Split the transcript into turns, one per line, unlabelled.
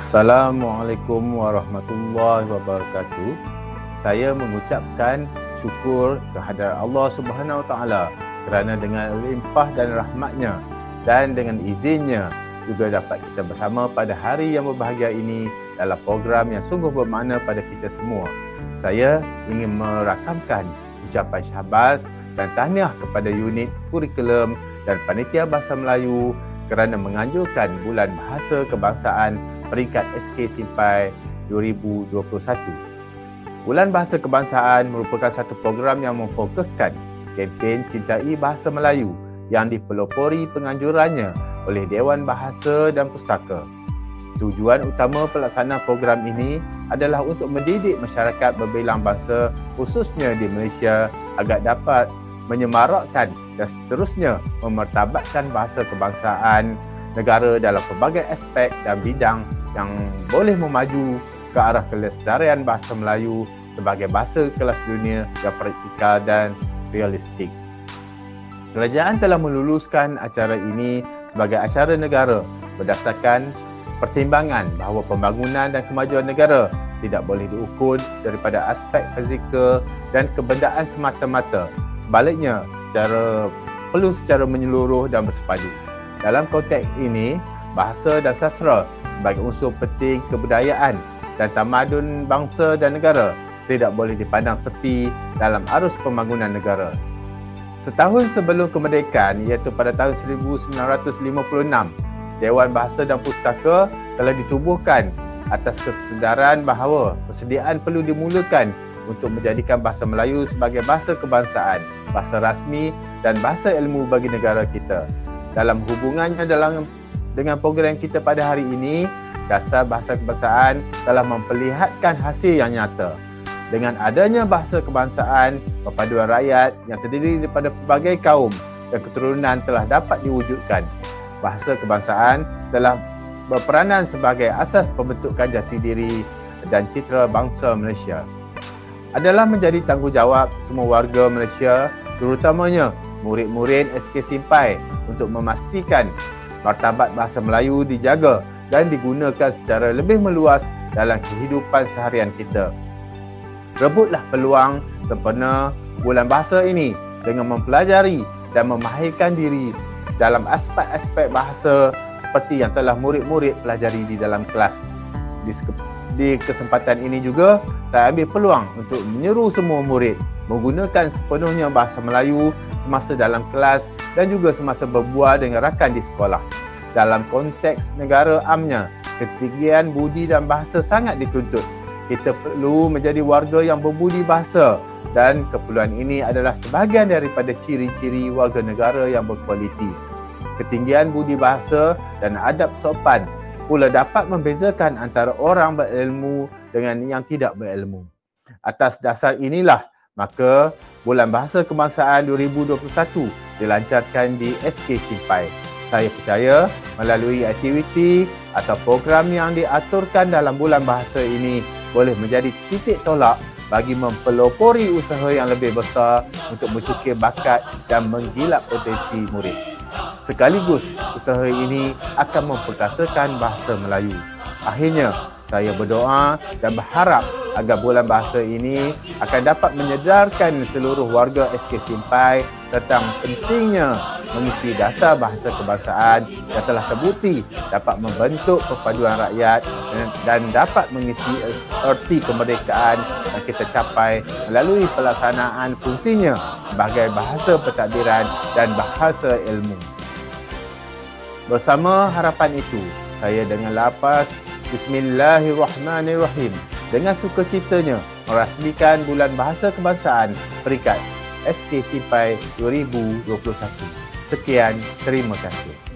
Assalamualaikum warahmatullahi wabarakatuh. Saya mengucapkan syukur kehadrat Allah Subhanahu Wa Taala kerana dengan limpah dan rahmatnya dan dengan izinnya juga dapat kita bersama pada hari yang berbahagia ini dalam program yang sungguh bermakna pada kita semua. Saya ingin merakamkan ucapan syahbaz dan tahniah kepada unit kurikulum dan panitia Bahasa Melayu kerana menganjurkan Bulan Bahasa Kebangsaan peringkat SK Simpai 2021. Bulan Bahasa Kebangsaan merupakan satu program yang memfokuskan kempen Cintai Bahasa Melayu yang dipelopori penganjurannya oleh Dewan Bahasa dan Pustaka. Tujuan utama pelaksanaan program ini adalah untuk mendidik masyarakat berbilang bangsa khususnya di Malaysia agar dapat menyemarakkan dan seterusnya memartabatkan bahasa kebangsaan negara dalam pelbagai aspek dan bidang yang boleh memaju ke arah kelestarian bahasa Melayu sebagai bahasa kelas dunia yang praktikal dan realistik. Kerajaan telah meluluskan acara ini sebagai acara negara berdasarkan pertimbangan bahawa pembangunan dan kemajuan negara tidak boleh diukur daripada aspek fizikal dan kebendaan semata-mata. Sebaliknya, perlu secara menyeluruh dan bersepadu. Dalam konteks ini, bahasa dan sastra sebagai unsur penting kebudayaan dan tamadun bangsa dan negara tidak boleh dipandang sepi dalam arus pembangunan negara. Setahun sebelum kemerdekaan, iaitu pada tahun 1956, Dewan Bahasa dan Pustaka telah ditubuhkan atas kesedaran bahawa persediaan perlu dimulakan untuk menjadikan bahasa Melayu sebagai bahasa kebangsaan, bahasa rasmi dan bahasa ilmu bagi negara kita. Dalam hubungannya dengan program kita pada hari ini, Dasar Bahasa Kebangsaan telah memperlihatkan hasil yang nyata. Dengan adanya bahasa kebangsaan, perpaduan rakyat yang terdiri daripada pelbagai kaum dan keturunan telah dapat diwujudkan. Bahasa kebangsaan telah berperanan sebagai asas pembentukan jati diri dan citra bangsa Malaysia. Adalah menjadi tanggungjawab semua warga Malaysia, terutamanya murid-murid SK Simpai untuk memastikan martabat bahasa Melayu dijaga dan digunakan secara lebih meluas dalam kehidupan seharian kita. Rebutlah peluang sempena Bulan Bahasa ini dengan mempelajari dan memahirkan diri dalam aspek-aspek bahasa seperti yang telah murid-murid pelajari di dalam kelas. Di kesempatan ini juga, saya ambil peluang untuk menyeru semua murid menggunakan sepenuhnya bahasa Melayu semasa dalam kelas dan juga semasa berbual dengan rakan di sekolah. Dalam konteks negara amnya, ketinggian budi dan bahasa sangat dituntut. Kita perlu menjadi warga yang berbudi bahasa dan keperluan ini adalah sebahagian daripada ciri-ciri warga negara yang berkualiti. Ketinggian budi bahasa dan adab sopan pula dapat membezakan antara orang berilmu dengan yang tidak berilmu. Atas dasar inilah, maka Bulan Bahasa Kebangsaan 2021 dilancarkan di SK Simpai. Saya percaya melalui aktiviti atau program yang diaturkan dalam Bulan Bahasa ini boleh menjadi titik tolak bagi mempelopori usaha yang lebih besar untuk mencukir bakat dan menggilap potensi murid. Sekaligus, usaha ini akan memperkasakan bahasa Melayu. Akhirnya, saya berdoa dan berharap agar Bulan Bahasa ini akan dapat menyedarkan seluruh warga SK Simpai tentang pentingnya mengisi dasar bahasa kebangsaan yang telah terbukti dapat membentuk perpaduan rakyat dan dapat mengisi erti kemerdekaan yang kita capai melalui pelaksanaan fungsinya sebagai bahasa pentadbiran dan bahasa ilmu. Bersama harapan itu, saya dengan lapas Bismillahirrahmanirrahim dengan sukacitanya merasmikan Bulan Bahasa Kebangsaan peringkat SK Simpai 2021. Sekian, terima kasih.